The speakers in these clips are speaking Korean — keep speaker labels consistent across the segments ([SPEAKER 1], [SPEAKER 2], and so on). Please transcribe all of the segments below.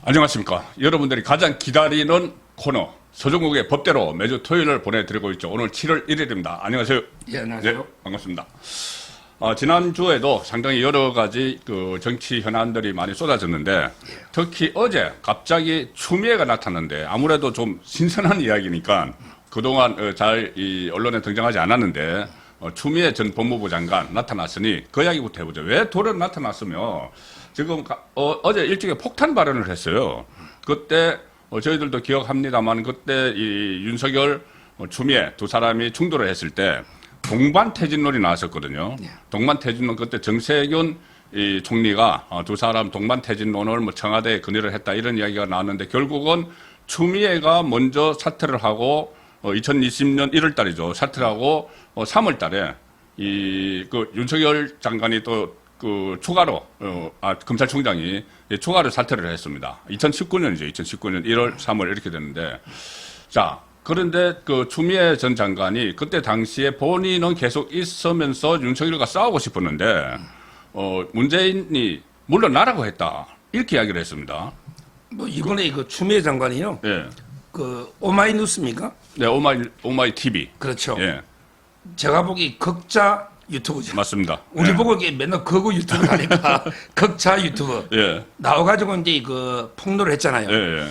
[SPEAKER 1] 안녕하십니까. 여러분들이 가장 기다리는 코너 서정국의 법대로 매주 토요일을 보내드리고 있죠. 오늘 7월 1일입니다. 안녕하세요.
[SPEAKER 2] 예, 안녕하세요.
[SPEAKER 1] 네, 반갑습니다. 지난주에도 상당히 여러 가지 그 정치 현안들이 많이 쏟아졌는데 특히 어제 갑자기 추미애가 나타났는데 아무래도 좀 신선한 이야기니까 그동안 잘 이 언론에 등장하지 않았는데 추미애 전 법무부 장관 나타났으니 그 이야기부터 해보죠. 왜 돌연 나타났으며 지금 어제 일종의 폭탄 발언을 했어요. 그때 저희들도 기억합니다만 그때 이 윤석열, 추미애 두 사람이 충돌을 했을 때 동반퇴진론이 나왔었거든요. 동반퇴진론 그때 정세균 이 총리가 두 사람 동반퇴진론을 뭐 청와대에 건의를 했다 이런 이야기가 나왔는데 결국은 추미애가 먼저 사퇴를 하고 2020년 1월 달이죠. 사퇴를 하고 3월 달에 그 윤석열 장관이 또 그 추가로 검찰총장이 추가로 사퇴를 했습니다. 2019년이죠. 2019년 1월, 3월 이렇게 됐는데 자 그런데 그 추미애 전 장관이 그때 당시에 본인은 계속 있으면서 윤석열과 싸우고 싶었는데 문재인이 물러나라고 했다 이렇게 이야기를 했습니다.
[SPEAKER 2] 뭐 이번에 그 추미애 장관이요.
[SPEAKER 1] 예.
[SPEAKER 2] 그 오마이뉴스입니까?
[SPEAKER 1] 네, 오마이 TV.
[SPEAKER 2] 그렇죠.
[SPEAKER 1] 예.
[SPEAKER 2] 제가 보기 극자 유튜브죠.
[SPEAKER 1] 맞습니다.
[SPEAKER 2] 우리
[SPEAKER 1] 예.
[SPEAKER 2] 보고 이게 맨날 거구 유튜브 하니까 극자 유튜브
[SPEAKER 1] 예.
[SPEAKER 2] 나와가지고 이제 그 폭로를 했잖아요.
[SPEAKER 1] 예. 예.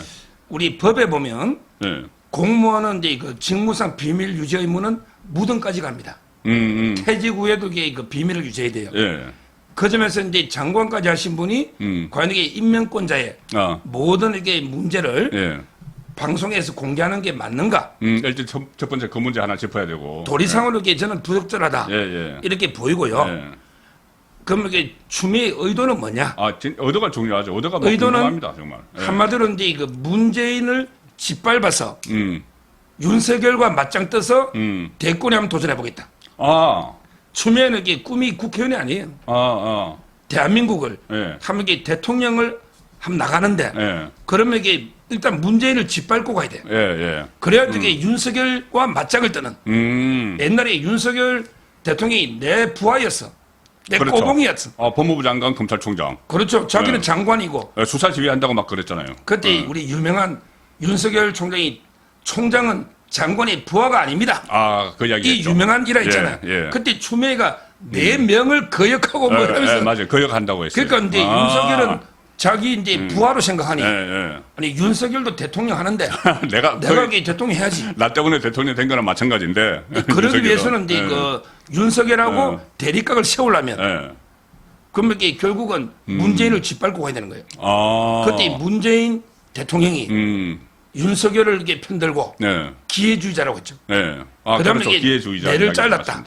[SPEAKER 2] 우리 법에 보면
[SPEAKER 1] 예.
[SPEAKER 2] 공무원은 이제 그 직무상 비밀 유지 의무는 무등까지 갑니다. 퇴직 후에도 이게 그 비밀을 유지해야 돼요.
[SPEAKER 1] 예.
[SPEAKER 2] 그 점에서 이제 장관까지 하신 분이 과연 이게 임명권자의 모든 이게 문제를
[SPEAKER 1] 예.
[SPEAKER 2] 방송에서 공개하는 게 맞는가?
[SPEAKER 1] 일단 첫 번째 그 문제 하나 짚어야 되고.
[SPEAKER 2] 도리상으로 이게 저는 부적절하다.
[SPEAKER 1] 예. 예.
[SPEAKER 2] 이렇게 보이고요.
[SPEAKER 1] 예.
[SPEAKER 2] 그럼 이게 추미애 의도는 뭐냐?
[SPEAKER 1] 의도가 중요하죠. 의도가 뭐
[SPEAKER 2] 의도는
[SPEAKER 1] 궁금합니다, 정말. 예.
[SPEAKER 2] 한마디로 이제 그 문재인을 짓밟아서 윤석열과 맞짱 떠서 대권에 한번 도전해 보겠다. 추미애는 이게 꿈이 국회의원이 아니에요. 대한민국을
[SPEAKER 1] 예.
[SPEAKER 2] 한번 이게 대통령을 한번 나가는데
[SPEAKER 1] 예.
[SPEAKER 2] 그러면 이게 일단 문재인을 짓밟고 가야 돼요.
[SPEAKER 1] 예. 예.
[SPEAKER 2] 그래야 이게 윤석열과 맞짱을 뜨는. 옛날에 윤석열 대통령이 내 부하였어. 내
[SPEAKER 1] 그렇죠.
[SPEAKER 2] 꼬봉이었어.
[SPEAKER 1] 법무부 장관, 검찰총장.
[SPEAKER 2] 그렇죠. 자기는
[SPEAKER 1] 네.
[SPEAKER 2] 장관이고.
[SPEAKER 1] 수사 지휘한다고 막 그랬잖아요.
[SPEAKER 2] 그때 우리 유명한 윤석열 총장이 총장은 장관의 부하가 아닙니다.
[SPEAKER 1] 그 이야기
[SPEAKER 2] 이
[SPEAKER 1] 했죠.
[SPEAKER 2] 유명한 일화 있잖아요.
[SPEAKER 1] 예.
[SPEAKER 2] 그때 추미애가 내 명을 거역하고 뭐 이러면서.
[SPEAKER 1] 맞아요. 거역한다고 했어요.
[SPEAKER 2] 그러니까 이제 윤석열은 자기 이제 부하로 생각하니.
[SPEAKER 1] 예.
[SPEAKER 2] 아니 윤석열도 대통령 하는데
[SPEAKER 1] 내가
[SPEAKER 2] 이게 대통령 해야지.
[SPEAKER 1] 나 때문에 대통령 된 거랑 마찬가지인데.
[SPEAKER 2] 그러기
[SPEAKER 1] 윤석열은.
[SPEAKER 2] 위해서는 이제 그 윤석열하고 대립각을 세우려면 그러면 이게 결국은 문재인을 짓밟고 가야 되는 거예요. 그때 문재인 대통령이 윤석열을 이렇게 편들고 기회주의자라고 했죠.
[SPEAKER 1] 그다음에
[SPEAKER 2] 그렇죠.
[SPEAKER 1] 이게 기회주의자
[SPEAKER 2] 내를 잘랐다.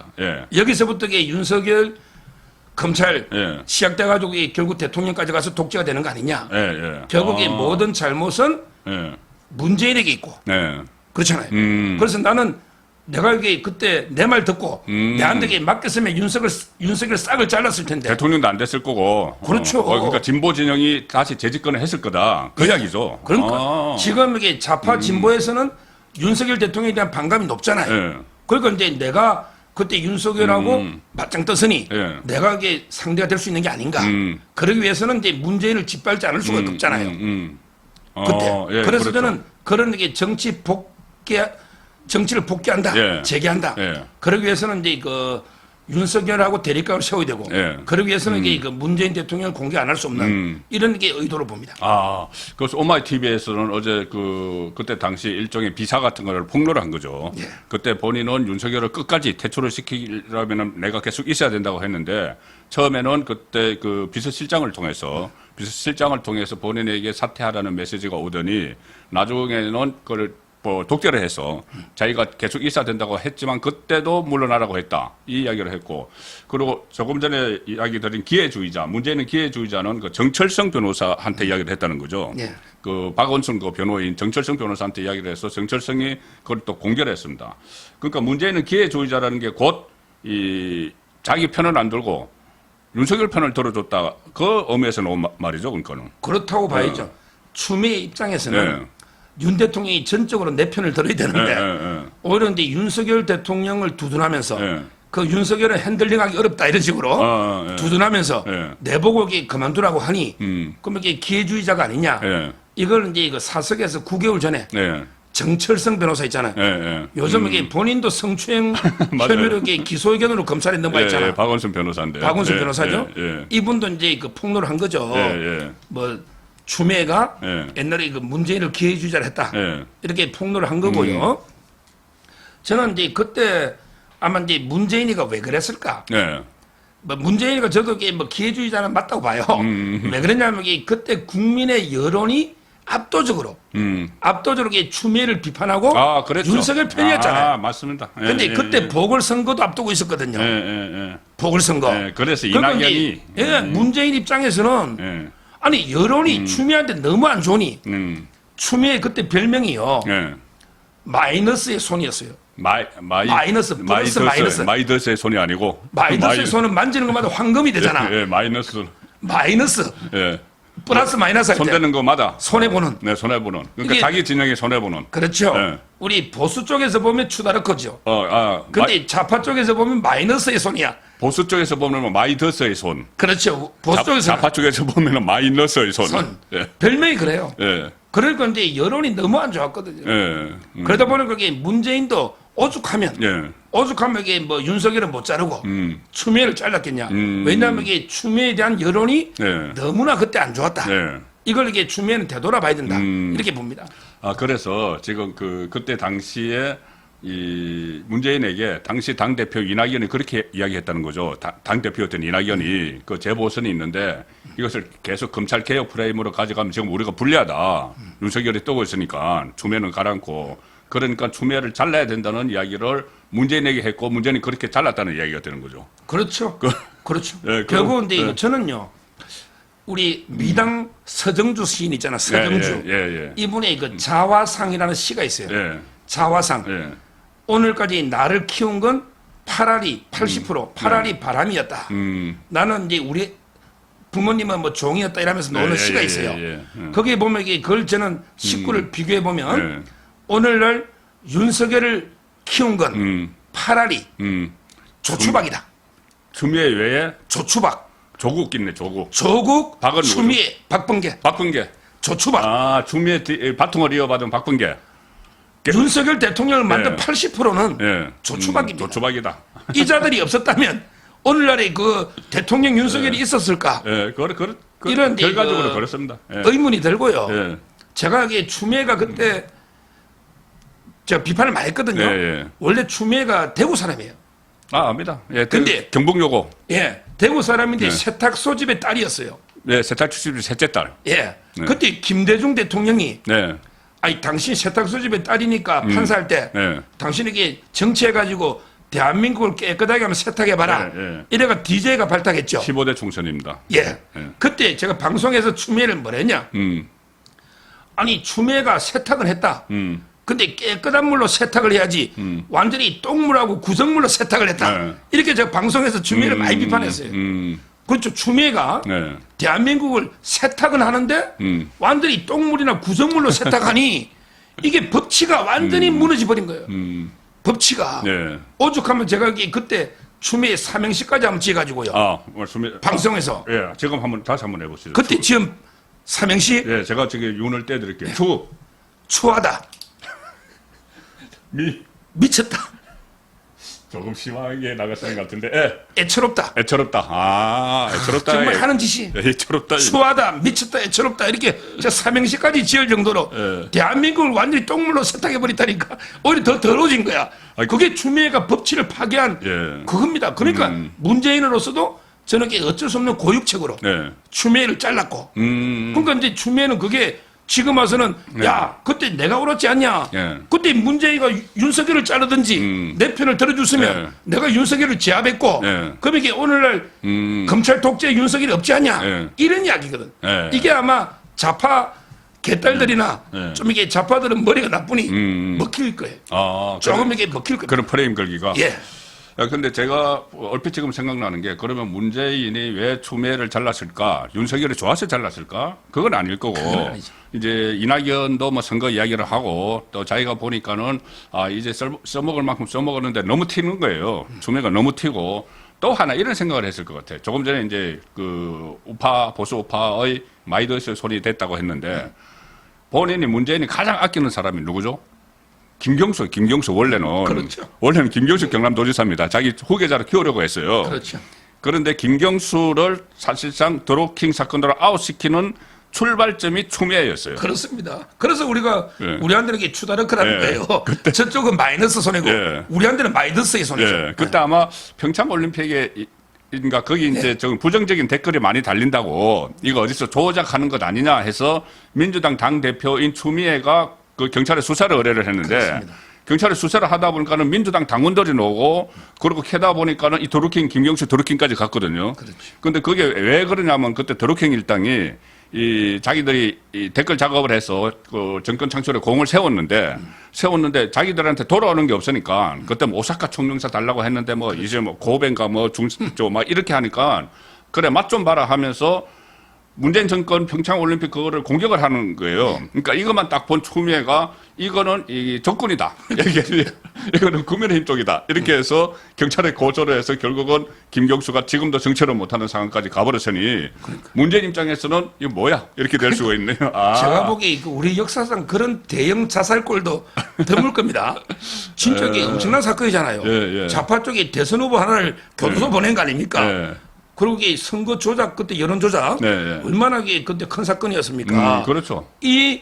[SPEAKER 2] 여기서부터 이게 윤석열 검찰 시작돼가지고 결국 대통령까지 가서 독재가 되는 거 아니냐. 결국 이 모든 잘못은 문재인에게 있고 그렇잖아요. 그래서 나는 내가 이게 그때 내 말 듣고 내한테 이게 맡겼으면 윤석열 싹을 잘랐을 텐데.
[SPEAKER 1] 대통령도 안 됐을 거고.
[SPEAKER 2] 그렇죠.
[SPEAKER 1] 그러니까 진보 진영이 다시 재집권을 했을 거다. 그 이야기죠.
[SPEAKER 2] 그러니까 지금 이게 좌파 진보에서는 윤석열 대통령에 대한 반감이 높잖아요. 그러니까 이제 내가 그때 윤석열하고 맞짱 떴으니 내가 이게 상대가 될 수 있는 게 아닌가. 그러기 위해서는 이제 문재인을 짓밟지 않을 수가 없잖아요. 그때. 그래서
[SPEAKER 1] 그렇죠.
[SPEAKER 2] 저는 그런 게 정치를 복귀한다, 재개한다. 그러기 위해서는 이제 그 윤석열하고 대립각을 세워야 되고, 그러기 위해서는 이게 그 문재인 대통령을 공개 안 할 수 없는 이런 게 의도로 봅니다.
[SPEAKER 1] 그래서 오마이 TV에서는 어제 그때 당시 일종의 비사 같은 거를 폭로를 한 거죠. 그때 본인은 윤석열을 끝까지 퇴출을 시키려면 내가 계속 있어야 된다고 했는데 처음에는 그때 그 비서실장을 통해서 본인에게 사퇴하라는 메시지가 오더니 나중에는 그걸 독재를 해서 자기가 계속 있어야 된다고 했지만 그때도 물러나라고 했다. 이 이야기를 했고 그리고 조금 전에 이야기 드린 기회주의자 문재인은 기회주의자는 그 정철성 변호사한테 이야기를 했다는 거죠. 그 박원순 그 변호인 정철성 변호사한테 이야기를 해서 정철성이 그걸 또 공개를 했습니다. 그러니까 문재인은 기회주의자라는 게 곧 이 자기 편을 안 들고 윤석열 편을 들어줬다. 그 의미에서 나온 말이죠. 그러니까는.
[SPEAKER 2] 그렇다고 봐야죠. 추미애 입장에서는 윤 대통령이 전적으로 내 편을 들어야 되는데 오히려 이제 윤석열 대통령을 두둔하면서 그 윤석열은 핸들링하기 어렵다 이런 식으로 두둔하면서 내보고 이게 그만두라고 하니 그럼 이게 기회주의자가 아니냐 이걸 이제 이거 사석에서 9개월 전에
[SPEAKER 1] 예.
[SPEAKER 2] 정철성 변호사 있잖아요.
[SPEAKER 1] 예, 예.
[SPEAKER 2] 요즘 이게 본인도 성추행 혐의로 이게 기소 의견으로 검찰에 넘어가 있잖아.
[SPEAKER 1] 예, 박원순 변호사인데.
[SPEAKER 2] 박원순
[SPEAKER 1] 예,
[SPEAKER 2] 변호사죠.
[SPEAKER 1] 예, 예.
[SPEAKER 2] 이분도 이제 그 폭로를 한 거죠.
[SPEAKER 1] 예, 예.
[SPEAKER 2] 뭐 추미애가
[SPEAKER 1] 예.
[SPEAKER 2] 옛날에 그 문재인을 기회주의자를 했다.
[SPEAKER 1] 예.
[SPEAKER 2] 이렇게 폭로를 한 거고요. 저는 이제 그때 아마 이제 문재인이가 왜 그랬을까?
[SPEAKER 1] 예.
[SPEAKER 2] 뭐 문재인이가 저도 이게 뭐 기회주의자는 맞다고 봐요. 왜 그랬냐면 이게 그때 국민의 여론이 압도적으로 이게 추미애를 비판하고
[SPEAKER 1] 아, 그랬죠.
[SPEAKER 2] 윤석열 편이었잖아요.
[SPEAKER 1] 아, 맞습니다. 예,
[SPEAKER 2] 근데
[SPEAKER 1] 예,
[SPEAKER 2] 그때
[SPEAKER 1] 예.
[SPEAKER 2] 보궐선거도 앞두고 있었거든요.
[SPEAKER 1] 예, 예, 예.
[SPEAKER 2] 보궐선거.
[SPEAKER 1] 예, 그래서
[SPEAKER 2] 그러니까
[SPEAKER 1] 이낙연이
[SPEAKER 2] 이제, 예, 문재인 입장에서는
[SPEAKER 1] 예.
[SPEAKER 2] 아니 여론이 추미애한테 너무 안 좋으니 추미애 그때 별명이요.
[SPEAKER 1] 예.
[SPEAKER 2] 마이너스의 손이었어요.
[SPEAKER 1] 마이너스
[SPEAKER 2] 플러스 마이너스.
[SPEAKER 1] 마이너스의 손이 아니고
[SPEAKER 2] 마이너스의 손은 만지는 것마다 황금이 되잖아.
[SPEAKER 1] 예, 마이너스.
[SPEAKER 2] 마이너스
[SPEAKER 1] 예.
[SPEAKER 2] 플러스 마이너스 할 때
[SPEAKER 1] 손대는 거마다
[SPEAKER 2] 손해 보는.
[SPEAKER 1] 네, 손해 보는. 그러니까
[SPEAKER 2] 이게-
[SPEAKER 1] 자기 진영에 손해 보는.
[SPEAKER 2] 그렇죠.
[SPEAKER 1] 예.
[SPEAKER 2] 우리 보수 쪽에서 보면 추다르커죠.
[SPEAKER 1] 근데
[SPEAKER 2] 좌파 쪽에서 보면 마이너스의 손이야.
[SPEAKER 1] 보수 쪽에서 보면 마이더스의 손.
[SPEAKER 2] 그렇죠. 보수 쪽에서
[SPEAKER 1] 좌파 쪽에서 보면 마이너스의 손.
[SPEAKER 2] 손.
[SPEAKER 1] 예.
[SPEAKER 2] 별명이 그래요.
[SPEAKER 1] 예.
[SPEAKER 2] 그럴 건데 여론이 너무 안 좋았거든요.
[SPEAKER 1] 예.
[SPEAKER 2] 그러다 보니까 그게 문재인도 오죽하면
[SPEAKER 1] 예.
[SPEAKER 2] 이게 뭐 윤석열은 못 자르고 추미애를 잘랐겠냐.
[SPEAKER 1] 음.
[SPEAKER 2] 왜냐하면 이게 추미애에 대한 여론이
[SPEAKER 1] 예.
[SPEAKER 2] 너무나 그때 안 좋았다.
[SPEAKER 1] 예.
[SPEAKER 2] 이걸 이게 추미애는 되돌아봐야 된다. 이렇게 봅니다.
[SPEAKER 1] 그래서 지금 그때 당시에 이 문재인에게 당시 당대표 이낙연이 그렇게 이야기했다는 거죠. 당대표였던 이낙연이 그 재보선이 있는데 이것을 계속 검찰 개혁 프레임으로 가져가면 지금 우리가 불리하다. 윤석열이 뜨고 있으니까 추미애는 가라앉고 그러니까 추미애를 잘라야 된다는 이야기를 문재인에게 했고 문재인이 그렇게 잘랐다는 이야기가 되는 거죠.
[SPEAKER 2] 그렇죠. 그렇죠.
[SPEAKER 1] 예,
[SPEAKER 2] 결국 근데
[SPEAKER 1] 예.
[SPEAKER 2] 저는요. 우리 미당 서정주 시인 있잖아. 서정주.
[SPEAKER 1] 예.
[SPEAKER 2] 이분의 그 자화상이라는 시가 있어요.
[SPEAKER 1] 예.
[SPEAKER 2] 자화상.
[SPEAKER 1] 예.
[SPEAKER 2] 오늘까지 나를 키운 건 80% 8알이 바람이었다. 나는 이제 우리 부모님은 뭐 종이었다 이러면서 노는 시가 있어요. 거기에 보면 이게 그걸 저는 식구를 비교해 보면 오늘날 윤석열을 키운 건 8알이 조추박이다.
[SPEAKER 1] 추미애 외에
[SPEAKER 2] 조추박.
[SPEAKER 1] 조국 있네, 조국.
[SPEAKER 2] 조국,
[SPEAKER 1] 박은
[SPEAKER 2] 추미애, 박범계,
[SPEAKER 1] 박범계.
[SPEAKER 2] 조추박.
[SPEAKER 1] 추미애 바통을 이어받은 박범계.
[SPEAKER 2] 윤석열 대통령을 만든
[SPEAKER 1] 예.
[SPEAKER 2] 80%는
[SPEAKER 1] 예.
[SPEAKER 2] 조추박입니다.
[SPEAKER 1] 조추박이다.
[SPEAKER 2] 이 자들이 없었다면 오늘날의 그 대통령 윤석열이 있었을까?
[SPEAKER 1] 예,
[SPEAKER 2] 이런
[SPEAKER 1] 결과적으로 그렇습니다. 예.
[SPEAKER 2] 의문이 들고요.
[SPEAKER 1] 예.
[SPEAKER 2] 제가 이게 추미애가 그때 제가 비판을 많이 했거든요.
[SPEAKER 1] 예.
[SPEAKER 2] 원래 추미애가 대구 사람이에요.
[SPEAKER 1] 압니다. 예,
[SPEAKER 2] 근데-
[SPEAKER 1] 경북요고.
[SPEAKER 2] 예, 대구 사람인데
[SPEAKER 1] 예.
[SPEAKER 2] 세탁소 집의 딸이었어요.
[SPEAKER 1] 네, 세탁 출신 셋째 딸.
[SPEAKER 2] 예, 그때 김대중 대통령이
[SPEAKER 1] 네.
[SPEAKER 2] 아니 당신 세탁소 집의 딸이니까 판사할 때
[SPEAKER 1] 네.
[SPEAKER 2] 당신에게 정치해가지고 대한민국을 깨끗하게 하면 세탁해봐라.
[SPEAKER 1] 예.
[SPEAKER 2] 이래가 DJ가 발탁했죠.
[SPEAKER 1] 15대 총선입니다.
[SPEAKER 2] 예. 그때 제가 방송에서 추미애를 뭐랬냐? 아니 추미애가 세탁을 했다. 근데 깨끗한 물로 세탁을 해야지 완전히 똥물하고 구성물로 세탁을 했다.
[SPEAKER 1] 네.
[SPEAKER 2] 이렇게 제가 방송에서 추미애를 많이 비판했어요. 그렇죠. 추미애가
[SPEAKER 1] 네.
[SPEAKER 2] 대한민국을 세탁은 하는데 완전히 똥물이나 구성물로 세탁하니 이게 법치가 완전히 무너져 버린 거예요. 법치가.
[SPEAKER 1] 네.
[SPEAKER 2] 오죽하면 제가 그때 추미애 삼행시까지 한번 지어가지고요.
[SPEAKER 1] 말씀해.
[SPEAKER 2] 방송에서.
[SPEAKER 1] 예, 지금 다시 한번 해보시죠.
[SPEAKER 2] 그때 지금 삼행시
[SPEAKER 1] 예, 제가 지금 윤을 떼드릴게요.
[SPEAKER 2] 추하다. 미쳤다.
[SPEAKER 1] 조금 심하게 나갔던 것 같은데, 예.
[SPEAKER 2] 애처롭다.
[SPEAKER 1] 애처롭다. 애처롭다.
[SPEAKER 2] 정말 하는 짓이
[SPEAKER 1] 애처롭다.
[SPEAKER 2] 추하다, 미쳤다, 애처롭다 이렇게 저 삼행시까지 지을 정도로
[SPEAKER 1] 예.
[SPEAKER 2] 대한민국을 완전히 똥물로 세탁해버리다니까 오히려 더 더러워진 거야. 그게 추미애가 법치를 파괴한
[SPEAKER 1] 예.
[SPEAKER 2] 그겁니다. 그러니까 문재인으로서도 저는 어쩔 수 없는 고육책으로
[SPEAKER 1] 네.
[SPEAKER 2] 추미애를 잘랐고 그러니까 이제 추미애는 그게 지금 와서는 야 그때 내가 옳았지 않냐.
[SPEAKER 1] 예.
[SPEAKER 2] 그때 문재인이가 윤석열을 자르든지 내 편을 들어줬으면
[SPEAKER 1] 예.
[SPEAKER 2] 내가 윤석열을 제압했고
[SPEAKER 1] 예.
[SPEAKER 2] 그럼 이게 오늘날 검찰 독재 윤석열이 없지 않냐.
[SPEAKER 1] 예.
[SPEAKER 2] 이런 이야기거든.
[SPEAKER 1] 예.
[SPEAKER 2] 이게 아마 좌파 개딸들이나
[SPEAKER 1] 예.
[SPEAKER 2] 좀 이게 좌파들은 머리가 나쁘니 먹힐 거예요. 조금 이게 먹힐 거예요.
[SPEAKER 1] 그런 프레임 걸기가.
[SPEAKER 2] 예.
[SPEAKER 1] 근데 제가 얼핏 지금 생각나는 게 그러면 문재인이 왜 추미애를 잘랐을까? 윤석열이 좋아서 잘랐을까? 그건 아닐 거고.
[SPEAKER 2] 아니죠.
[SPEAKER 1] 이제 이낙연도 뭐 선거 이야기를 하고 또 자기가 보니까는 이제 써먹을 만큼 써먹었는데 너무 튀는 거예요. 추미애가 너무 튀고 또 하나 이런 생각을 했을 것 같아요. 조금 전에 이제 그 보수 우파의 마이더스 소리 됐다고 했는데 본인이 문재인이 가장 아끼는 사람이 누구죠? 김경수 원래는.
[SPEAKER 2] 그렇죠.
[SPEAKER 1] 원래는 김경수 경남도지사입니다. 자기 후계자로 키우려고 했어요.
[SPEAKER 2] 그렇죠.
[SPEAKER 1] 그런데 김경수를 사실상 드루킹 사건으로 아웃시키는 출발점이 추미애였어요.
[SPEAKER 2] 그렇습니다. 그래서 우리가
[SPEAKER 1] 예.
[SPEAKER 2] 우리한테는 이게 추다르크라는
[SPEAKER 1] 예.
[SPEAKER 2] 거예요. 저쪽은 마이너스 손해고
[SPEAKER 1] 예.
[SPEAKER 2] 우리한테는 마이너스의 손해죠.
[SPEAKER 1] 예. 그때 아마 평창 올림픽에 인가 거기 이제 좀 부정적인 댓글이 많이 달린다고 이거 어디서 조작하는 것 아니냐 해서 민주당 당 대표인 추미애가 그 경찰에 수사를 의뢰를 했는데
[SPEAKER 2] 그렇습니다.
[SPEAKER 1] 경찰에 수사를 하다 보니까는 민주당 당원들이 나오고 그리고 캐다 보니까는 이 드루킹 김경수 드루킹까지 갔거든요.
[SPEAKER 2] 그렇죠.
[SPEAKER 1] 근데 그게 왜 그러냐면 그때 드루킹 일당이 이 자기들이 이 댓글 작업을 해서 그 정권 창출에 공을 세웠는데 자기들한테 돌아오는 게 없으니까 그때 뭐 오사카 총영사 달라고 했는데 뭐 이제 뭐 고벤가 뭐 중조 막 이렇게 하니까 그래 맛 좀 봐라 하면서 문재인 정권 평창 올림픽 그거를 공격을 하는 거예요. 그러니까 이것만 딱 본 추미애가 이거는 이 적군이다. 이거는 국민의힘 쪽이다. 이렇게 해서 경찰에 고소를 해서 결국은 김경수가 지금도 정체를 못하는 상황까지 가버렸으니 문재인 입장에서는 이거 뭐야 이렇게 될 수가 있네요. 아.
[SPEAKER 2] 제가 보기에 우리 역사상 그런 대형 자살골도 드물 겁니다. 진짜 이게 엄청난 사건이잖아요.
[SPEAKER 1] 예.
[SPEAKER 2] 좌파 쪽에 대선 후보 하나를 교도소 보낸 거 아닙니까?
[SPEAKER 1] 예.
[SPEAKER 2] 그리고 이게 선거 조작 그때 여론 조작
[SPEAKER 1] 네.
[SPEAKER 2] 얼마나 이게 그때 큰 사건이었습니까?
[SPEAKER 1] 그렇죠.
[SPEAKER 2] 이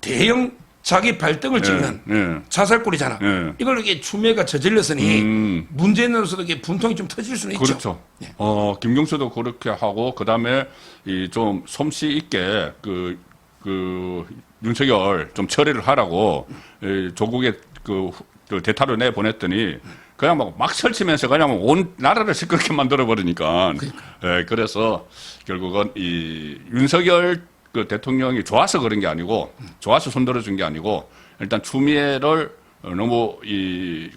[SPEAKER 2] 대형 자기 발등을 찍는
[SPEAKER 1] 예.
[SPEAKER 2] 자살골이잖아.
[SPEAKER 1] 예.
[SPEAKER 2] 이걸 이게 추미애가 저질렀으니 문재인으로서도 이게 분통이 좀 터질 수는 있죠.
[SPEAKER 1] 그렇죠. 김경수도 그렇게 하고 그다음에 이 좀 솜씨 있게 그 윤석열 좀 처리를 하라고 조국의 그 대타로 내 보냈더니 그냥 막 설치면서 그냥 온 나라를 시끄럽게 만들어 버리니까. 예, 그래서 결국은 이 윤석열 그 대통령이 좋아서 그런 게 아니고 좋아서 손들어 준 게 아니고 일단 추미애를 너무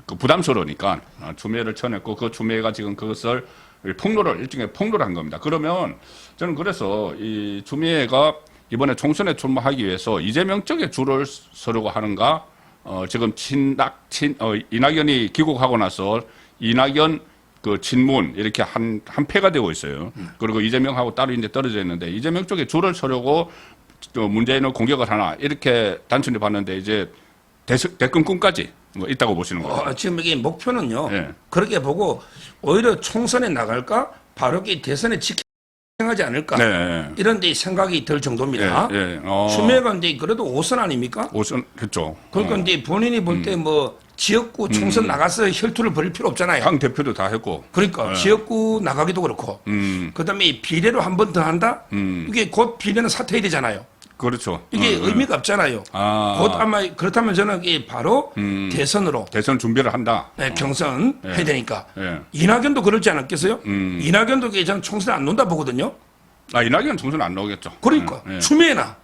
[SPEAKER 1] 그 부담스러우니까 추미애를 쳐냈고 그 추미애가 지금 그것을 일종의 폭로를 한 겁니다. 그러면 저는 그래서 이 추미애가 이번에 총선에 출마하기 위해서 이재명 쪽에 줄을 서려고 하는가? 지금 이낙연이 귀국하고 나서 이낙연 그 친문 이렇게 한 패가 되고 있어요. 그리고 이재명하고 따로 이제 떨어져 있는데 이재명 쪽에 줄을 서려고 문재인을 공격을 하나 이렇게 단순히 봤는데 이제 대권꾼까지 뭐 있다고 보시는 거죠.
[SPEAKER 2] 지금 이게 목표는요.
[SPEAKER 1] 예.
[SPEAKER 2] 그렇게 보고 오히려 총선에 나갈까 바로 이 대선에 직행하지 않을까
[SPEAKER 1] 네.
[SPEAKER 2] 이런 데 생각이 들 정도입니다. 추미애가 이제 그래도 5선 아닙니까?
[SPEAKER 1] 5선 그렇죠.
[SPEAKER 2] 그러니까 이제 본인이 볼 때 뭐 지역구 총선 나가서 혈투를 벌일 필요 없잖아요.
[SPEAKER 1] 당 대표도 다 했고.
[SPEAKER 2] 그러니까 지역구 나가기도 그렇고 그다음에 비례로 한 번 더 한다? 이게 곧 비례는 사퇴해야 되잖아요.
[SPEAKER 1] 그렇죠.
[SPEAKER 2] 이게 의미가 없잖아요. 곧 아마 그렇다면 저는 이게 바로 대선으로
[SPEAKER 1] 대선 준비를 한다.
[SPEAKER 2] 경선 해야 되니까.
[SPEAKER 1] 예.
[SPEAKER 2] 이낙연도 그러지 않았겠어요? 이낙연도 저는 총선 안 논다 보거든요.
[SPEAKER 1] 이낙연 총선 안 나오겠죠.
[SPEAKER 2] 그러니까
[SPEAKER 1] 예.
[SPEAKER 2] 추미애나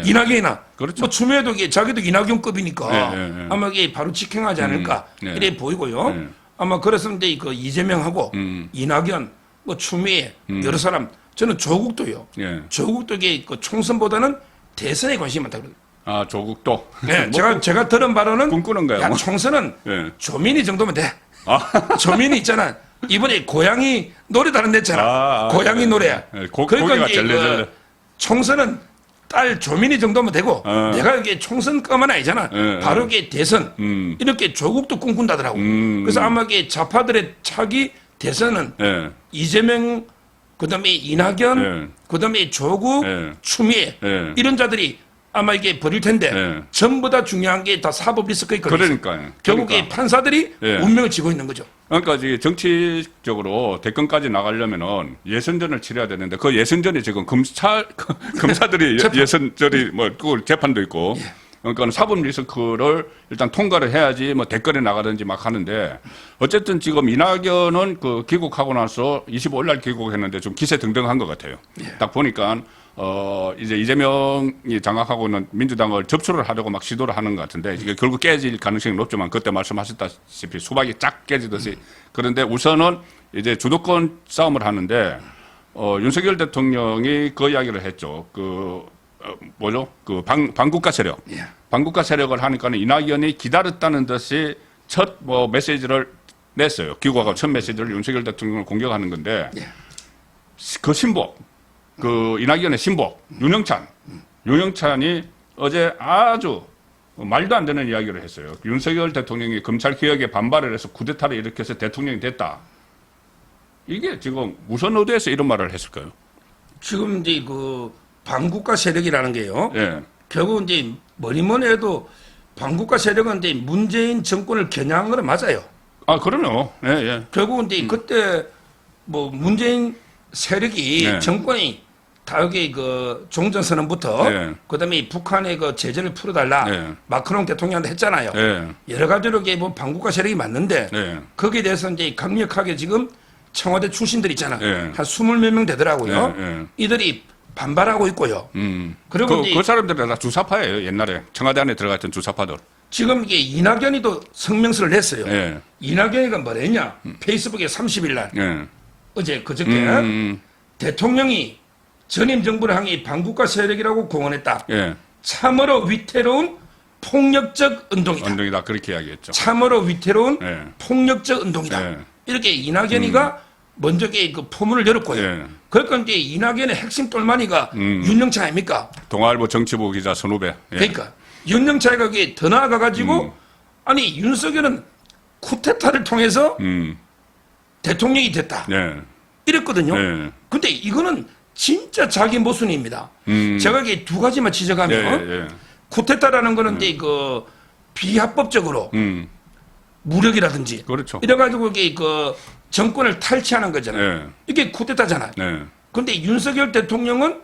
[SPEAKER 2] 이낙연이나
[SPEAKER 1] 그렇죠.
[SPEAKER 2] 뭐 추미애도 자기도 이낙연급이니까
[SPEAKER 1] 예.
[SPEAKER 2] 아마 이게 바로 직행하지 않을까 이래 보이고요.
[SPEAKER 1] 예.
[SPEAKER 2] 아마 그래서 이제 그 이재명하고 이낙연, 뭐 추미애 여러 사람 저는 조국도요.
[SPEAKER 1] 예.
[SPEAKER 2] 조국도 이게 그 총선보다는 대선에 관심이 많다 그래요.
[SPEAKER 1] 조국도.
[SPEAKER 2] 네, 제가 들은 바로는
[SPEAKER 1] 꿈꾸는 거야.
[SPEAKER 2] 야, 총선은
[SPEAKER 1] 예.
[SPEAKER 2] 조민희 정도면 돼. 조민희 있잖아. 이번에 고양이 노래 다른 냈잖아. 고양이 노래.
[SPEAKER 1] 그러니까
[SPEAKER 2] 이제 그 총선은 딸 조민희 정도면 되고 내가 이게 총선까만 아니잖아. 바로 이게 대선 이렇게 조국도 꿈꾼다더라고. 그래서 아마 이게 좌파들의 차기 대선은 이재명 그다음에 이낙연 그다음에 조국 추미애 이런 자들이 아마 이게 벌일 텐데 전부 다 중요한 게 다 사법 리스크 있거든요.
[SPEAKER 1] 그러니까요.
[SPEAKER 2] 결국에 판사들이 운명을 지고 있는 거죠.
[SPEAKER 1] 그러니까 이제 정치적으로 대권까지 나가려면은 예선전을 치러야 되는데 그 예선전이 지금 검사들이 예선전이 뭐 그 재판도 있고 그러니까 사법 리스크를 일단 통과를 해야지 뭐 대권에 나가든지 막 하는데 어쨌든 지금 이낙연은 그 귀국하고 나서 25일 날 귀국했는데 좀 기세등등한 것 같아요. 딱 보니까 이제 이재명이 장악하고는 민주당을 접수를 하려고 막 시도를 하는 것 같은데 이게 결국 깨질 가능성이 높지만 그때 말씀하셨다시피 수박이 쫙 깨지듯이 그런데 우선은 이제 주도권 싸움을 하는데 윤석열 대통령이 그 이야기를 했죠. 그 반국가 세력. 반국가 세력을 하니까는 이낙연이 기다렸다는 듯이 첫 메시지를 냈어요. 귀국하고 첫 메시지를 윤석열 대통령을 공격하는 건데 그 신복. 그 이낙연의 신복 윤영찬이 어제 아주 말도 안 되는 이야기를 했어요. 윤석열 대통령이 검찰 개혁에 반발을 해서 쿠데타를 일으켜서 대통령이 됐다. 이게 지금 무슨 의도에서 이런 말을 했을까요?
[SPEAKER 2] 지금 이제 그 반국가 세력이라는 게요.
[SPEAKER 1] 예.
[SPEAKER 2] 결국 이제 뭐니뭐니 해도 반국가 세력은 이제 문재인 정권을 겨냥한 거는 맞아요.
[SPEAKER 1] 아, 그럼요. 예, 예.
[SPEAKER 2] 결국은 이제 그때 뭐 문재인 세력이
[SPEAKER 1] 네.
[SPEAKER 2] 정권이 다국의 그 종전선언부터
[SPEAKER 1] 네.
[SPEAKER 2] 그다음에 북한의 그 제재를 풀어달라
[SPEAKER 1] 네.
[SPEAKER 2] 마크롱 대통령한테 했잖아요.
[SPEAKER 1] 예.
[SPEAKER 2] 여러 가지로 이게 뭐 반국가 세력이 맞는데
[SPEAKER 1] 예.
[SPEAKER 2] 거기에 대해서 이제 강력하게 지금 청와대 출신들 있잖아.
[SPEAKER 1] 네.
[SPEAKER 2] 한 20몇 명 되더라고요.
[SPEAKER 1] 네.
[SPEAKER 2] 이들이 반발하고 있고요. 그리고 이제
[SPEAKER 1] 그 사람들은 다 주사파예요. 옛날에 청와대 안에 들어갔던 주사파들.
[SPEAKER 2] 지금 이게 이낙연이도 성명서를 냈어요.
[SPEAKER 1] 예.
[SPEAKER 2] 이낙연이가 뭐랬냐? 페이스북에 30일 날
[SPEAKER 1] 예.
[SPEAKER 2] 어제 그저께 대통령이 전임 정부를 향해 반국가 세력이라고 공언했다.
[SPEAKER 1] 예.
[SPEAKER 2] 참으로 위태로운 폭력적 운동이다.
[SPEAKER 1] 언동이다 그렇게 이야기했죠.
[SPEAKER 2] 참으로 위태로운
[SPEAKER 1] 예.
[SPEAKER 2] 폭력적 운동이다.
[SPEAKER 1] 예.
[SPEAKER 2] 이렇게 이낙연이가 먼저 그 포문을 열었고요.
[SPEAKER 1] 예.
[SPEAKER 2] 그러니까 이제 이낙연의 핵심 똘마니가 윤영차 아닙니까?
[SPEAKER 1] 동아일보 정치부 기자 선후배. 예.
[SPEAKER 2] 그러니까 윤영차가 그게 더 나아가가지고 아니 윤석열은 쿠데타를 통해서 대통령이 됐다.
[SPEAKER 1] 예.
[SPEAKER 2] 이랬거든요.
[SPEAKER 1] 예.
[SPEAKER 2] 근데 이거는 진짜 자기 모순입니다. 제가 이게 두 가지만 지적하면
[SPEAKER 1] 예, 예.
[SPEAKER 2] 쿠데타라는 거는 이제 그 비합법적으로 무력이라든지
[SPEAKER 1] 그렇죠.
[SPEAKER 2] 이래가지고 이게 그 정권을 탈취하는 거잖아요.
[SPEAKER 1] 예.
[SPEAKER 2] 이게 쿠데타잖아요.
[SPEAKER 1] 예.
[SPEAKER 2] 그런데 윤석열 대통령은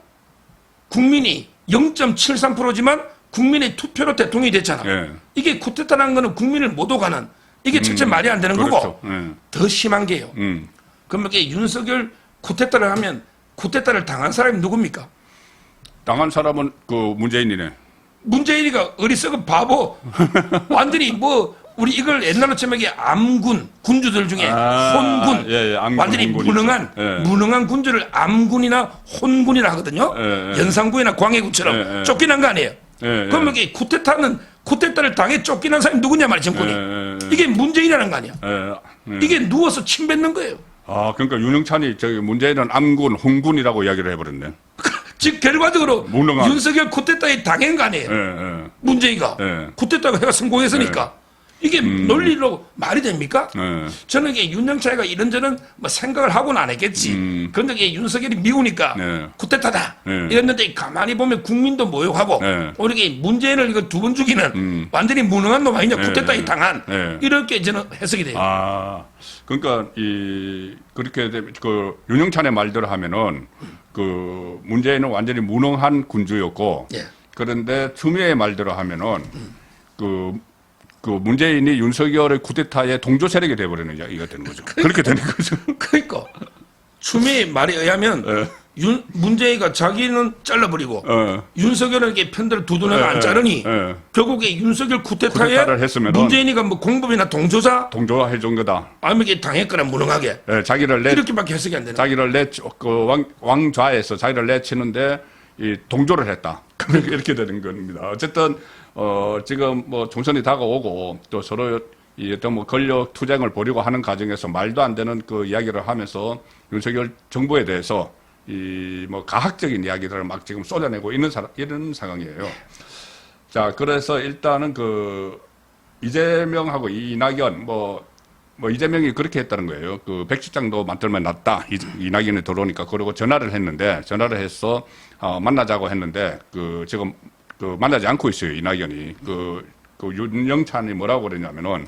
[SPEAKER 2] 국민이 0.73%지만 국민의 투표로 대통령이 됐잖아.
[SPEAKER 1] 예.
[SPEAKER 2] 이게 쿠데타라는 거는 국민을 못 오가는 이게 첫째 말이 안 되는
[SPEAKER 1] 그렇죠.
[SPEAKER 2] 거고
[SPEAKER 1] 예.
[SPEAKER 2] 더 심한 게요. 그럼 이게 윤석열 쿠데타를 하면 쿠데타를 당한 사람이 누굽니까?
[SPEAKER 1] 당한 사람은 그 문재인이네.
[SPEAKER 2] 문재인이가 어리석은 바보. 완전히 뭐 우리 이걸 옛날로 치면 이게 암군 군주들 중에 혼군.
[SPEAKER 1] 예, 예, 암군,
[SPEAKER 2] 완전히
[SPEAKER 1] 혼군이죠.
[SPEAKER 2] 무능한
[SPEAKER 1] 예.
[SPEAKER 2] 무능한 군주를 암군이나 혼군이라 하거든요.
[SPEAKER 1] 예, 예.
[SPEAKER 2] 연산군이나 광해군처럼
[SPEAKER 1] 예, 예.
[SPEAKER 2] 쫓겨난 거 아니에요.
[SPEAKER 1] 예,
[SPEAKER 2] 그럼 이게 쿠데타를 당해 쫓겨난 사람이 누구냐 말이야 정권이.
[SPEAKER 1] 예, 예, 예.
[SPEAKER 2] 이게 문재인이라는 거 아니야.
[SPEAKER 1] 예. 예.
[SPEAKER 2] 이게 누워서 침 뱉는 거예요.
[SPEAKER 1] 아, 그러니까 윤영찬이 저기 문재인은 암군, 혼군이라고 이야기를 해버렸네.
[SPEAKER 2] 즉 결과적으로
[SPEAKER 1] 무능한.
[SPEAKER 2] 윤석열 쿠데타에 당한 거 아니에요.
[SPEAKER 1] 예, 예.
[SPEAKER 2] 문재인이가
[SPEAKER 1] 예.
[SPEAKER 2] 쿠데타가 해가 성공했으니까 이게 논리로 말이 됩니까?
[SPEAKER 1] 예.
[SPEAKER 2] 저는 이게 윤영차이가 이런저런 뭐 생각을 하고는 안 했겠지. 그런데 이게 윤석열이 미우니까
[SPEAKER 1] 네.
[SPEAKER 2] 쿠데타다
[SPEAKER 1] 네.
[SPEAKER 2] 이랬는데 가만히 보면 국민도 모욕하고
[SPEAKER 1] 네.
[SPEAKER 2] 오히려 이게 문재인을 이거 두 번 죽이는 완전히 무능한 놈 아니냐 쿠데타에 당한
[SPEAKER 1] 네.
[SPEAKER 2] 이렇게 저는 해석이 돼요.
[SPEAKER 1] 아, 그러니까 그렇게 되면 그 윤영찬의 말대로 하면은 그 문재인은 완전히 무능한 군주였고
[SPEAKER 2] 예.
[SPEAKER 1] 그런데 추미애의 말대로 하면은 그 문재인이 윤석열의 쿠데타의 동조 세력이 돼버리는 이야기가 되는 거죠. 그렇게 되는 거죠.
[SPEAKER 2] 그러니까 추미애 말에 의하면 문재인이가 자기는 잘라버리고 윤석열은 이게 편들을 두둔해가 안 자르니 결국에 윤석열 쿠데타에
[SPEAKER 1] 쿠데타를 했으면은
[SPEAKER 2] 문재인이가 뭐 공범이나 동조자
[SPEAKER 1] 동조해 준 거다.
[SPEAKER 2] 아니면 이게 당했거나 무능하게
[SPEAKER 1] 자기를
[SPEAKER 2] 이렇게밖에 해석이 안 되는.
[SPEAKER 1] 자기를 왕좌에서 자기를 내치는데 이 동조를 했다. 이렇게 되는 겁니다. 어쨌든 지금 뭐 총선이 다가오고 또 서로 이 어떤 뭐 권력 투쟁을 벌이고 하는 과정에서 말도 안 되는 그 이야기를 하면서 윤석열 정부에 대해서 이 뭐 가학적인 이야기들을 막 지금 쏟아내고 있는 이런 상황이에요. 자, 그래서 일단은 그 이재명하고 이낙연 뭐 이재명이 그렇게 했다는 거예요. 그 백지장도 만들면 낫다. 이낙연이 들어오니까 그러고 전화를 해서 만나자고 했는데 그 지금 그 만나지 않고 있어요. 이낙연이 그 윤영찬이 뭐라고 그러냐면은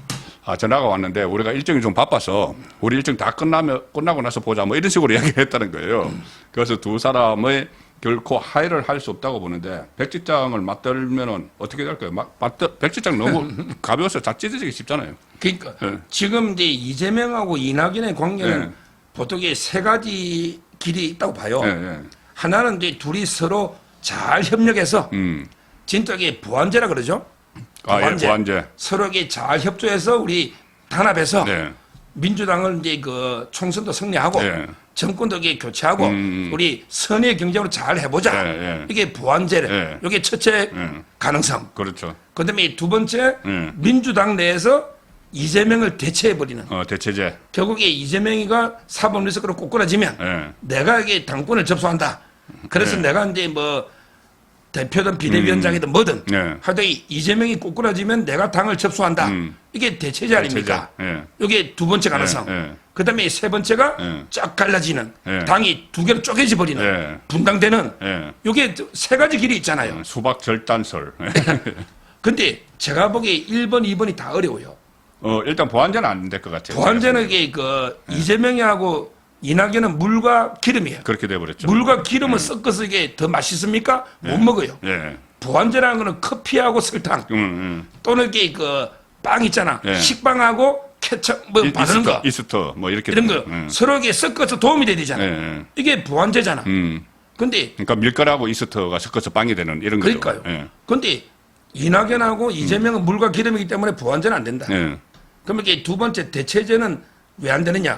[SPEAKER 1] 전화가 왔는데 우리가 일정이 좀 바빠서 우리 일정 다 끝나고 나서 보자 뭐 이런 식으로 이야기를 했다는 거예요. 그래서 두 사람의 결코 화해를 할 수 없다고 보는데 백지장을 맞들면은 어떻게 될까요? 백지장 너무 가벼워서 다 찢어지기 쉽잖아요.
[SPEAKER 2] 그러니까 지금 이제 이재명하고 이낙연의 관계는
[SPEAKER 1] 네.
[SPEAKER 2] 보통 이게 세 가지 길이 있다고 봐요.
[SPEAKER 1] 네.
[SPEAKER 2] 하나는 이제 둘이 서로 잘 협력해서 진짜 이게 보완제라 그러죠.
[SPEAKER 1] 보완제.
[SPEAKER 2] 서로에게 잘 협조해서 우리 단합해서
[SPEAKER 1] 네.
[SPEAKER 2] 민주당을 이제 그 총선도 승리하고
[SPEAKER 1] 네.
[SPEAKER 2] 정권도 이게 교체하고 우리 선의 경쟁으로 잘 해보자.
[SPEAKER 1] 네.
[SPEAKER 2] 이게 보완제래.
[SPEAKER 1] 네.
[SPEAKER 2] 이게 첫째 가능성.
[SPEAKER 1] 그렇죠.
[SPEAKER 2] 그다음에 두 번째 민주당 내에서 이재명을 대체해버리는.
[SPEAKER 1] 대체제.
[SPEAKER 2] 결국에 이재명이가 사법 리스크로 꼬꾸라지면
[SPEAKER 1] 네.
[SPEAKER 2] 내가 이게 당권을 접수한다. 그래서 내가 이제 뭐 대표든 비대위원장이든 뭐든
[SPEAKER 1] 네.
[SPEAKER 2] 하여튼 이재명이 꼬꾸라지면 내가 당을 접수한다. 이게 대체제 아닙니까?
[SPEAKER 1] 네.
[SPEAKER 2] 이게 두 번째 가능성.
[SPEAKER 1] 네.
[SPEAKER 2] 그다음에 세 번째가 쫙 갈라지는 당이 두 개로 쪼개져 버리는 분당되는 이게 세 가지 길이 있잖아요.
[SPEAKER 1] 수박 절단설.
[SPEAKER 2] 근데 제가 보기에 1번, 2번이 다 어려워요.
[SPEAKER 1] 일단 보완제는 안 될 것 같아요.
[SPEAKER 2] 보완제는 이게 이재명이하고 이낙연은 물과 기름이에요.
[SPEAKER 1] 그렇게 돼버렸죠.
[SPEAKER 2] 물과 기름을 섞어서 이게 더 맛있습니까? 못 먹어요. 보완제라는 거는 커피하고 설탕 또는 이게 빵 있잖아. 식빵하고 케첩 뭐 바르는 거.
[SPEAKER 1] 이스터 뭐 이렇게
[SPEAKER 2] 이런 거 서로 이게 섞어서 도움이 돼야 되잖아요. 이게 보완제잖아. 근데
[SPEAKER 1] 그러니까 밀가루하고 이스터가 섞어서 빵이 되는 이런 거죠.
[SPEAKER 2] 그러니까요. 근데 이낙연하고 이재명은 물과 기름이기 때문에 보완제는 안 된다. 그러면 이게 두 번째 대체제는 왜 안 되느냐?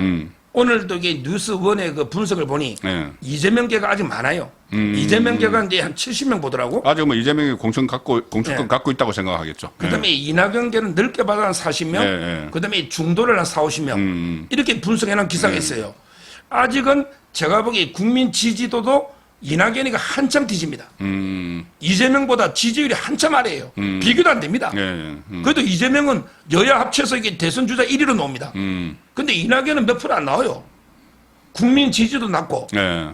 [SPEAKER 2] 오늘도 이게 뉴스원의 그 분석을 보니 이재명계가 아직 많아요. 이재명계가 이제 한 70명 보더라고.
[SPEAKER 1] 아직 뭐 이재명이 공천권 갖고 있다고 생각하겠죠.
[SPEAKER 2] 그다음에 이낙연계는 넓게 봐도 한 40명. 그다음에 중도를 한 4, 50명. 이렇게 분석해놓은 기사가 있어요. 아직은 제가 보기에 국민 지지도도 이낙연이가 한참 뒤집니다. 이재명보다 지지율이 한참 아래예요. 비교도 안 됩니다. 그래도 이재명은 여야 합쳐서 이게 대선 주자 1위로 나옵니다. 근데 이낙연은 몇 프로 안 나와요. 국민 지지도 낮고,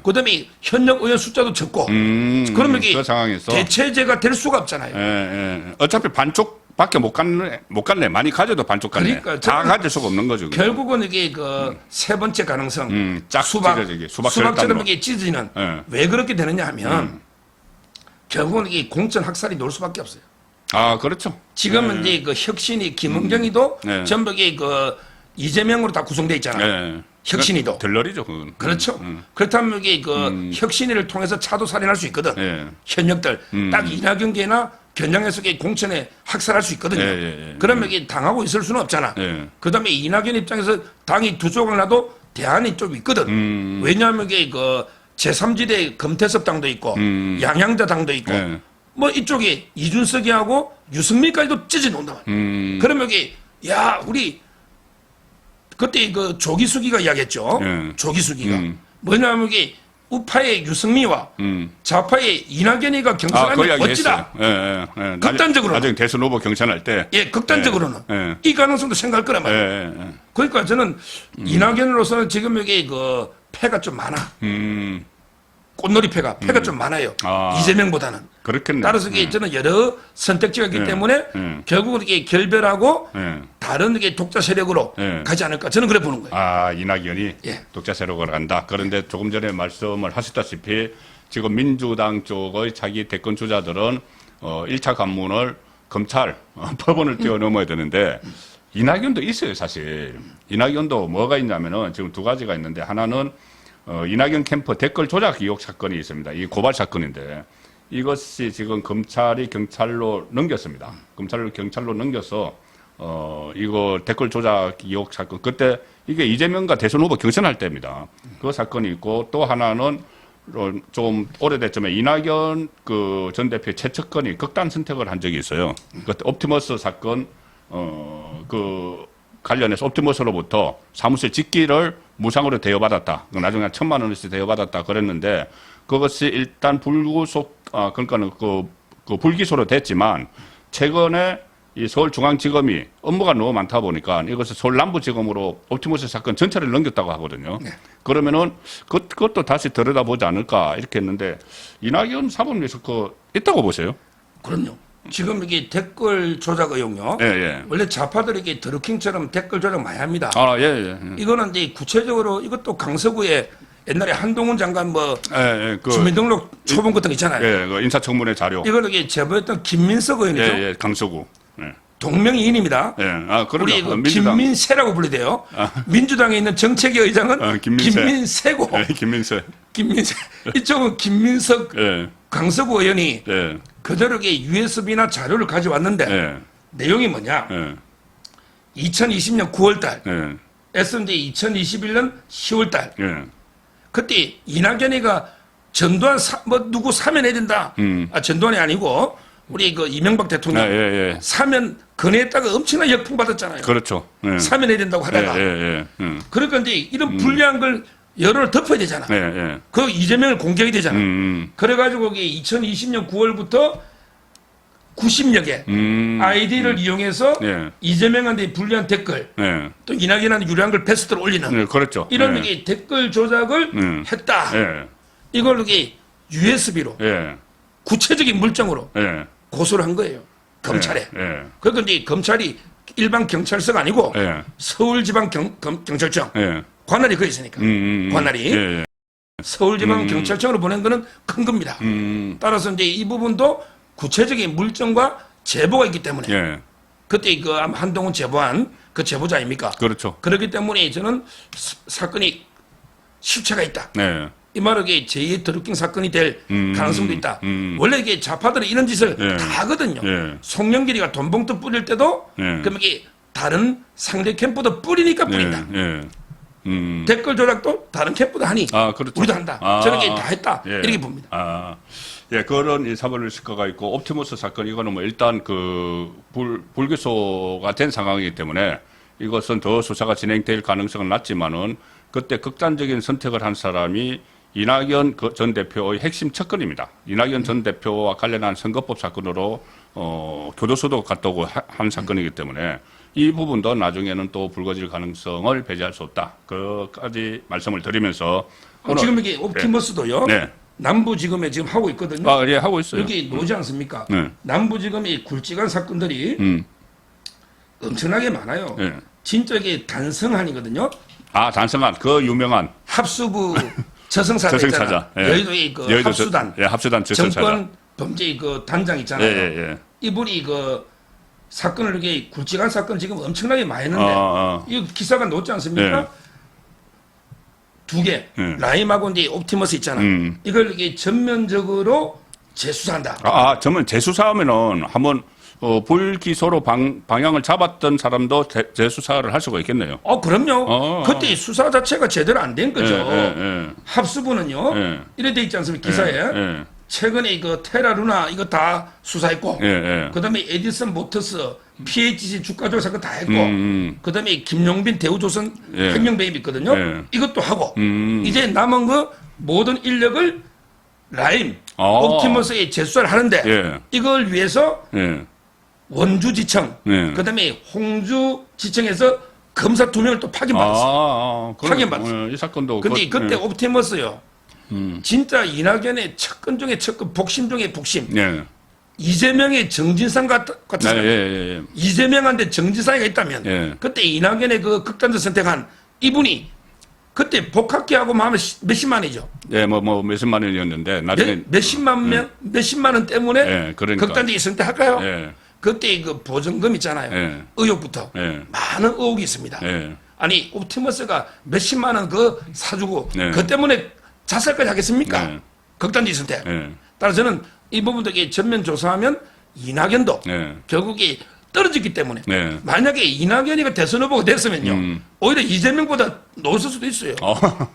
[SPEAKER 2] 그다음에 현역 의원 숫자도 적고, 그러면 이게
[SPEAKER 1] 그 상황에서
[SPEAKER 2] 대체제가 될 수가 없잖아요.
[SPEAKER 1] 어차피 반쪽밖에 못 갔네. 많이 가져도 반쪽 갔네.
[SPEAKER 2] 그러니까
[SPEAKER 1] 다 가질 수가 없는 거죠.
[SPEAKER 2] 결국은 이게 세 번째 가능성,
[SPEAKER 1] 쫙 찢어지기,
[SPEAKER 2] 수박처럼 이게 찢어지는 왜 그렇게 되느냐 하면 결국은 이게 공천 학살이 놀 수밖에 없어요.
[SPEAKER 1] 아, 그렇죠.
[SPEAKER 2] 지금은 이제 혁신이 김은경이도 전부 이게 이재명으로 다 구성돼 있잖아요. 혁신이도.
[SPEAKER 1] 들러리죠, 그건.
[SPEAKER 2] 그렇죠. 그렇다면 이게 혁신이를 통해서 차도 살인할 수 있거든. 현역들. 딱 이낙연계나 겨냥해서 공천에 학살할 수 있거든요. 그러면 이게 당하고 있을 수는 없잖아. 그 다음에 이낙연 입장에서 당이 두 조각 나도 대안이 좀 있거든. 왜냐하면 이게 제3지대 금태섭 당도 있고, 양양자 당도 있고, 뭐 이쪽에 이준석이하고 유승민까지도 찢어 놓는단 말이야. 그러면 이게, 우리, 그때 조기숙이가 이야기했죠. 조기숙이가. 뭐냐면 이게 우파의 유승미와 좌파의 이낙연이가 경선하면 멋지다. 극단적으로.
[SPEAKER 1] 나중에 대선 후보 경선할 때.
[SPEAKER 2] 극단적으로는. 이 가능성도 생각할 거란 말이에요. 그러니까 저는 이낙연으로서는 지금 여기 패가 좀 많아. 꽃놀이 패가 좀 많아요. 이재명보다는.
[SPEAKER 1] 그렇겠네.
[SPEAKER 2] 따라서 저는 여러 선택지가 있기 때문에 결국은 이게 결별하고 다른 독자 세력으로 가지 않을까. 저는 그래 보는 거예요.
[SPEAKER 1] 이낙연이 독자 세력으로 간다. 그런데 조금 전에 말씀을 하셨다시피 지금 민주당 쪽의 자기 대권 주자들은 1차 관문을 검찰, 법원을 뛰어넘어야 되는데 이낙연도 있어요, 사실. 이낙연도 뭐가 있냐면은 지금 두 가지가 있는데 하나는 이낙연 캠프 댓글 조작 의혹 사건이 있습니다. 이 고발 사건인데 이것이 지금 검찰이 경찰로 넘겼습니다. 경찰로 넘겨서 이거 댓글 조작 의혹 사건 그때 이게 이재명과 대선 후보 경선할 때입니다. 그 사건이 있고 또 하나는 좀 오래됐지만 이낙연 전 대표의 최측근이 극단 선택을 한 적이 있어요. 그때 옵티머스 사건 관련해서 옵티머스로부터 사무실 직기를 무상으로 대여받았다. 나중에 한 1,000만 원씩 대여받았다 그랬는데 그것이 일단 그러니까는 불기소로 됐지만 최근에 이 서울중앙지검이 업무가 너무 많다 보니까 이것을 서울남부지검으로 옵티머스 사건 전체를 넘겼다고 하거든요. 그러면은 그것도 다시 들여다보지 않을까 이렇게 했는데 이낙연 사법에서 있다고 보세요?
[SPEAKER 2] 그럼요. 지금 이게 댓글 조작 의혹요. 원래 좌파들이 드루킹처럼 댓글 조작 많이 합니다. 이거는 이제 구체적으로 이것도 강서구에 옛날에 한동훈 장관 주민등록 초본 같은 거 있잖아요.
[SPEAKER 1] 인사청문회 자료.
[SPEAKER 2] 이거는 이게 제보했던 김민석 의원이죠.
[SPEAKER 1] 강서구.
[SPEAKER 2] 동명이인입니다. 우리 김민세라고 불리대요. 민주당에 있는 정책위 의장은 김민세고. 김민세. 이쪽은 김민석 강서구 의원이 그대로 USB나 자료를 가져왔는데 내용이 뭐냐? 2020년 9월달, SMD 2021년 10월달. 그때 이낙연이가 전두환 누구 사면해야 된다. 전두환이 아니고 우리 이명박 대통령 사면 건의했다가 엄청난 역풍 받았잖아요.
[SPEAKER 1] 그렇죠.
[SPEAKER 2] 사면해야 된다고 하다가. 그러니까 이제 이런 불리한 걸 여론을 덮어야 되잖아.
[SPEAKER 1] 예, 예.
[SPEAKER 2] 그 이재명을 공격이 되잖아. 그래가지고 이게 2020년 9월부터 90여 개 아이디를 이용해서
[SPEAKER 1] 예.
[SPEAKER 2] 이재명한테 불리한 댓글,
[SPEAKER 1] 예.
[SPEAKER 2] 또 이낙연한테 유리한 걸 패스트로 올리는
[SPEAKER 1] 네, 그렇죠.
[SPEAKER 2] 이런
[SPEAKER 1] 예.
[SPEAKER 2] 게 댓글 조작을 했다.
[SPEAKER 1] 예.
[SPEAKER 2] 이걸 이게 USB로
[SPEAKER 1] 예.
[SPEAKER 2] 구체적인 물증으로
[SPEAKER 1] 예.
[SPEAKER 2] 고소를 한 거예요. 검찰에.
[SPEAKER 1] 예.
[SPEAKER 2] 그러니까 이제 검찰이 일반 경찰서가 아니고
[SPEAKER 1] 예.
[SPEAKER 2] 서울지방경찰청
[SPEAKER 1] 예.
[SPEAKER 2] 관할이 거 있으니까 관할이
[SPEAKER 1] 예. 예.
[SPEAKER 2] 서울지방경찰청으로 보낸 거는 큰 겁니다. 따라서 이제 이 부분도 구체적인 물증과 제보가 있기 때문에
[SPEAKER 1] 예.
[SPEAKER 2] 그때 그 아마 한동훈 제보한 그 제보자 아닙니까?
[SPEAKER 1] 그렇죠.
[SPEAKER 2] 그렇기 때문에 저는 사건이 실체가 있다.
[SPEAKER 1] 네.
[SPEAKER 2] 이 말은 이게 제2의 드루킹 사건이 될 가능성도 있다. 원래 이게 좌파들은 이런 짓을
[SPEAKER 1] 예.
[SPEAKER 2] 다 하거든요.
[SPEAKER 1] 예.
[SPEAKER 2] 송영길이가 돈봉투 뿌릴 때도
[SPEAKER 1] 예.
[SPEAKER 2] 그럼 이게 다른 상대 캠프도 뿌리니까 뿌린다.
[SPEAKER 1] 예.
[SPEAKER 2] 댓글 조작도 다른 캠프도 하니
[SPEAKER 1] 아, 그렇죠.
[SPEAKER 2] 우리도 한다.
[SPEAKER 1] 아,
[SPEAKER 2] 저는 이게 다 했다.
[SPEAKER 1] 예.
[SPEAKER 2] 이렇게 봅니다.
[SPEAKER 1] 아, 예, 그런 이 사법을 실과가 있고 옵티머스 사건 이거는 뭐 일단 그 불기소가 된 상황이기 때문에 이것은 더 수사가 진행될 가능성은 낮지만은 그때 극단적인 선택을 한 사람이 이낙연 전 대표의 핵심 척근입니다. 이낙연 전 대표와 관련한 선거법 사건으로 교도소도 갔다고 한 사건이기 때문에 이 부분도 나중에는 또 불거질 가능성을 배제할 수 없다. 그까지 말씀을 드리면서
[SPEAKER 2] 지금 이게 옵티머스도요.
[SPEAKER 1] 네.
[SPEAKER 2] 남부지검에 지금 하고 있거든요.
[SPEAKER 1] 아, 예, 하고 있어요.
[SPEAKER 2] 여기 노지 않습니까?
[SPEAKER 1] 네.
[SPEAKER 2] 남부지검이 굵직한 사건들이 엄청나게 많아요.
[SPEAKER 1] 네.
[SPEAKER 2] 진짜 이게 단성한이거든요.
[SPEAKER 1] 아, 단성한 그 유명한
[SPEAKER 2] 합수부 저승사자
[SPEAKER 1] 저승사자.
[SPEAKER 2] 있잖아.
[SPEAKER 1] 예.
[SPEAKER 2] 여의도의 그
[SPEAKER 1] 여의도
[SPEAKER 2] 합수단,
[SPEAKER 1] 예, 합수단 저승사자.
[SPEAKER 2] 정권 범죄 그 단장 있잖아요.
[SPEAKER 1] 예, 예, 예.
[SPEAKER 2] 이분이 그 사건을 이렇게 굵직한 사건 지금 엄청나게 많이 했는데 이 기사가 놓지 않습니까?
[SPEAKER 1] 예.
[SPEAKER 2] 두 개, 라임하고 이제 옵티머스 있잖아. 이걸 이게 전면적으로 재수사한다.
[SPEAKER 1] 전면 재수사하면은 한번 불기소로 방향을 잡았던 사람도 재수사를 할 수가 있겠네요.
[SPEAKER 2] 그럼요. 그때 수사 자체가 제대로 안 된 거죠.
[SPEAKER 1] 예.
[SPEAKER 2] 합수부는요.
[SPEAKER 1] 예.
[SPEAKER 2] 이래 돼 있지 않습니까? 기사에.
[SPEAKER 1] 예.
[SPEAKER 2] 최근에 이거 테라루나 이거 다 수사했고,
[SPEAKER 1] 예.
[SPEAKER 2] 그다음에 에디슨 모터스, PHC 주가 조작 사건 다 했고, 그다음에 김용빈 대우조선
[SPEAKER 1] 예.
[SPEAKER 2] 횡령배임 있거든요.
[SPEAKER 1] 예.
[SPEAKER 2] 이것도 하고, 이제 남은 거 모든 인력을 라임,
[SPEAKER 1] 아.
[SPEAKER 2] 옵티머스에 재수사를 하는데
[SPEAKER 1] 예.
[SPEAKER 2] 이걸 위해서
[SPEAKER 1] 예.
[SPEAKER 2] 원주지청, 그다음에 홍주지청에서 검사 2명을 또 파견받았어요. 파견받았어요.
[SPEAKER 1] 이 사건도.
[SPEAKER 2] 근데 그때 옵티머스요. 진짜 이낙연의 척근 중에 척근, 복심 중에 복심.
[SPEAKER 1] 예.
[SPEAKER 2] 이재명의 정진상 같은 사람.
[SPEAKER 1] 예.
[SPEAKER 2] 이재명한테 정진상이가 있다면
[SPEAKER 1] 예.
[SPEAKER 2] 그때 이낙연의 그 극단적 선택한 이분이 그때 복학기하고 하면 몇십만이죠.
[SPEAKER 1] 예, 뭐 몇십만 원이었는데 나중에
[SPEAKER 2] 몇십만 원 때문에
[SPEAKER 1] 예, 그러니까.
[SPEAKER 2] 극단적인 선택할까요?
[SPEAKER 1] 예.
[SPEAKER 2] 그때 그 보증금 있잖아요.
[SPEAKER 1] 예.
[SPEAKER 2] 의혹부터
[SPEAKER 1] 예.
[SPEAKER 2] 많은 의혹이 있습니다.
[SPEAKER 1] 예.
[SPEAKER 2] 아니 옵티머스가 몇십만 원 그 사주고
[SPEAKER 1] 예.
[SPEAKER 2] 그 때문에 자살까지 하겠습니까?
[SPEAKER 1] 예.
[SPEAKER 2] 극단적인 선택.
[SPEAKER 1] 예.
[SPEAKER 2] 따라서 저는 이 부분도 전면 조사하면 이낙연도
[SPEAKER 1] 예.
[SPEAKER 2] 결국에 떨어졌기 때문에
[SPEAKER 1] 네.
[SPEAKER 2] 만약에 이낙연이가 대선 후보가 됐으면요 오히려 이재명보다 높을 수도 있어요.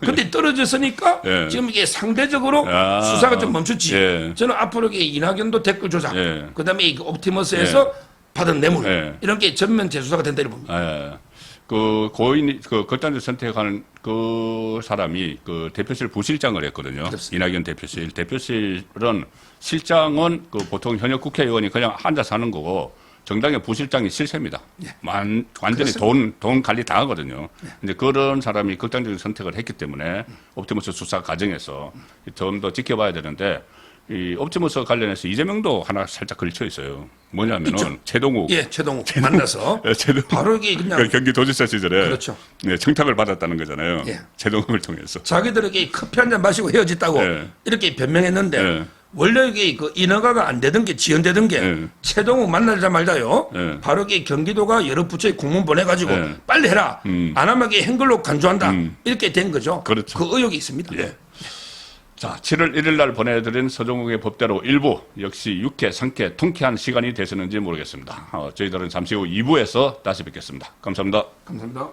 [SPEAKER 2] 근데 떨어졌으니까
[SPEAKER 1] 예.
[SPEAKER 2] 지금 이게 상대적으로 수사가 좀 멈췄지.
[SPEAKER 1] 예.
[SPEAKER 2] 저는 앞으로 이게 이낙연도 댓글 조작,
[SPEAKER 1] 예.
[SPEAKER 2] 그다음에 이 옵티머스에서 받은 뇌물
[SPEAKER 1] 예.
[SPEAKER 2] 이런 게 전면 재수사가 된다 이렇게 봅니다.
[SPEAKER 1] 예. 그 고인이 그 극단적 선택하는 그 사람이 그 대표실 부실장을 했거든요.
[SPEAKER 2] 그렇습니다.
[SPEAKER 1] 이낙연 대표실. 대표실은 실장은 그 보통 현역 국회의원이 그냥 앉아서 하는 거고 정당의 부실장이 실세입니다.
[SPEAKER 2] 예.
[SPEAKER 1] 완전히 돈 관리 다 하거든요. 근데 그런 사람이 극단적인 선택을 했기 때문에 옵티머스 수사 과정에서 좀 더 지켜봐야 되는데 이 옵티머스 관련해서 이재명도 하나 살짝 걸쳐 있어요. 뭐냐면은
[SPEAKER 2] 있죠.
[SPEAKER 1] 최동욱.
[SPEAKER 2] 예, 최동욱 만나서 바로 이게 그냥
[SPEAKER 1] 경기도지사 시절에
[SPEAKER 2] 그렇죠.
[SPEAKER 1] 네, 청탁을 받았다는 거잖아요.
[SPEAKER 2] 예.
[SPEAKER 1] 최동욱을 통해서.
[SPEAKER 2] 자기들에게 커피 한 잔 마시고 헤어졌다고
[SPEAKER 1] 예.
[SPEAKER 2] 이렇게 변명했는데
[SPEAKER 1] 예.
[SPEAKER 2] 원래 이게 그 인허가가 안 되던 게 지연되던 게
[SPEAKER 1] 예.
[SPEAKER 2] 최동욱 만나자마자요.
[SPEAKER 1] 예.
[SPEAKER 2] 바로 이게 경기도가 여러 부처에 공문 보내가지고
[SPEAKER 1] 예.
[SPEAKER 2] 빨리 해라. 안 하면 이게 행글로 간주한다. 이렇게 된 거죠.
[SPEAKER 1] 그렇죠.
[SPEAKER 2] 그 의혹이 있습니다.
[SPEAKER 1] 예. 자, 7월 1일 날 보내드린 서정욱의 법대로 1부 역시 유쾌, 상쾌, 통쾌한 시간이 되셨는지 모르겠습니다. 저희들은 잠시 후 2부에서 다시 뵙겠습니다. 감사합니다.
[SPEAKER 2] 감사합니다.